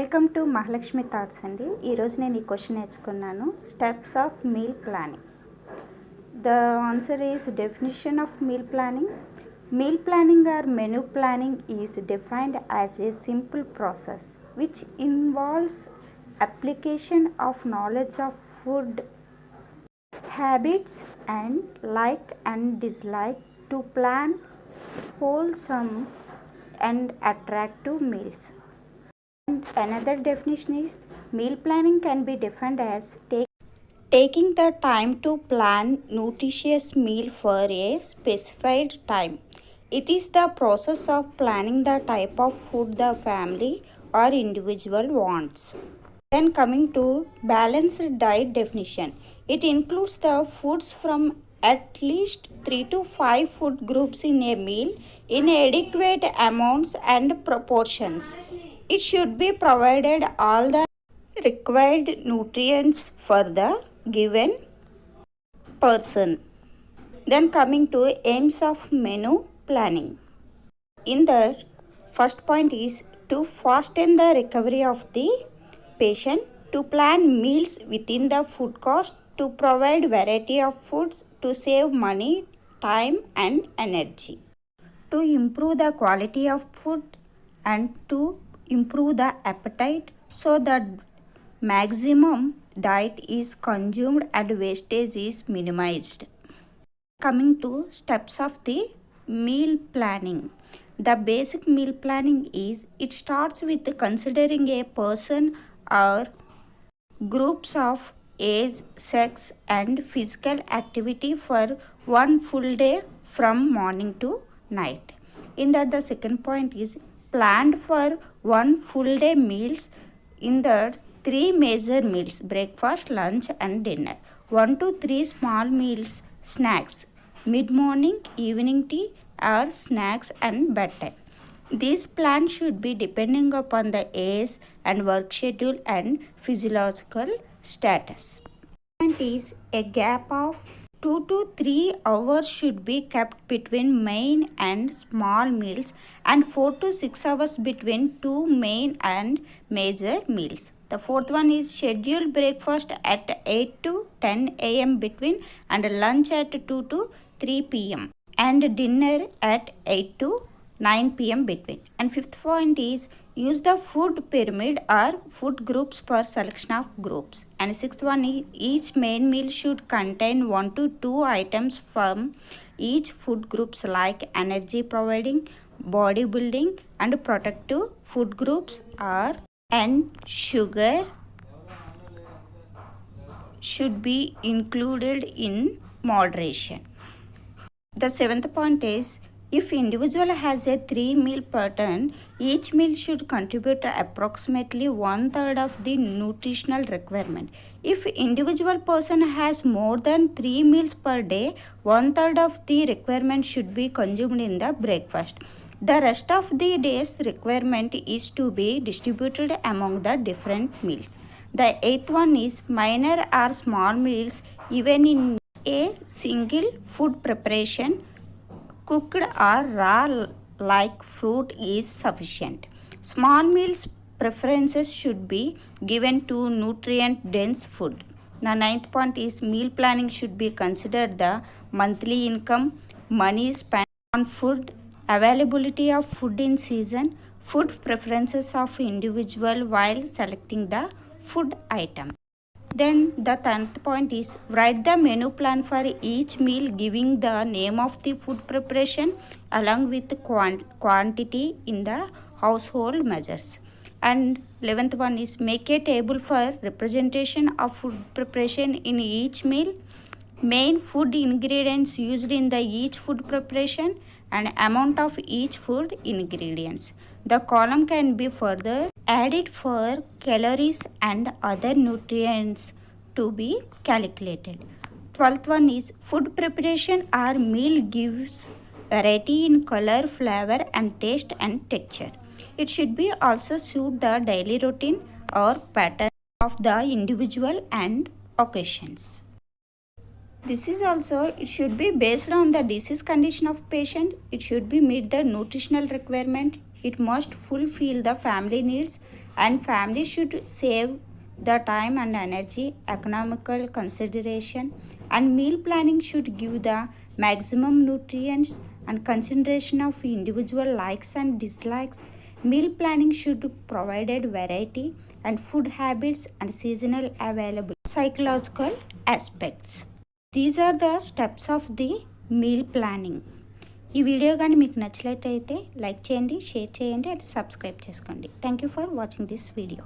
Welcome to Mahalakshmi thoughts అండి. ఈరోజు నేను ఈ క్వశ్చన్ నేర్చుకున్నాను. Steps of meal planning. The answer is definition of meal planning. Meal planning or menu planning is defined as a simple process which involves application of knowledge of food habits and like and dislike to plan wholesome and attractive meals. And another definition is meal planning can be defined as taking the time to plan nutritious meal for a specified time. It is the process of planning the type of food the family or individual wants. Then coming to balanced diet definition. It includes the foods from at least 3 to 5 food groups in a meal in adequate amounts and proportions. It should be provided all the required nutrients for the given person. Then coming to aims of menu planning. In that, first point is to fasten the recovery of the patient, to plan meals within the food cost, to provide variety of foods, to save money, time and energy, to improve the quality of food and to improve the appetite so that maximum diet is consumed and wastage is minimized. Coming to steps of the meal planning. The basic meal planning is, it starts with considering a person or groups of age, sex and physical activity for one full day from morning to night. In that, the second point is planned for one full day meals. In that, 3 major meals, breakfast, lunch and dinner, 1 to 3 small meals, snacks, mid-morning, evening tea or snacks and bedtime. These plans should be depending upon the age and work schedule and physiological status. Point is, a gap of 2 to 3 hours should be kept between main and small meals and 4 to 6 hours between 2 main and major meals. The fourth one is schedule breakfast at 8 to 10 a.m. between and lunch at 2 to 3 p.m. and dinner at 8 to 9 p.m. between. And fifth point is use the food pyramid or food groups for selection of groups. And sixth one is each main meal should contain 1 to 2 items from each food groups like energy providing, bodybuilding and protective food groups are, and sugar should be included in moderation. The seventh point is, if individual has a 3 meal pattern, each meal should contribute approximately 1/3 of the nutritional requirement. If individual person has more than 3 meals per day, 1/3 of the requirement should be consumed in the breakfast. The rest of the day's requirement is to be distributed among the different meals. The eighth one is minor or small meals even in a single food preparation, cooked or raw like fruit is sufficient. Small meals preferences should be given to nutrient dense food. The ninth point is meal planning should be considered the monthly income, money spent on food, availability of food in season, food preferences of individual while selecting the food item. Then the 10th point is write the menu plan for each meal giving the name of the food preparation along with quantity in the household measures. And 11th one is make a table for representation of food preparation in each meal, main food ingredients used in the each food preparation and amount of each food ingredients. The column can be further added for calories and other nutrients to be calculated. 12th one is food preparation or meal gives variety in color, flavor and taste and texture. It should be also suit the daily routine or pattern of the individual and occasions. This is also, it should be based on the disease condition of patient. It should be meet the nutritional requirement. It must fulfill the family needs and family should save the time and energy, economical consideration, and meal planning should give the maximum nutrients and consideration of individual likes and dislikes. Meal planning should provide variety and food habits and seasonal available psychological aspects. These are the steps of the meal planning. ఈ video కానీ మీకు నచ్చినట్లయితే like చేయండి, share చేయండి and subscribe చేసుకోండి. Thank you for watching this video.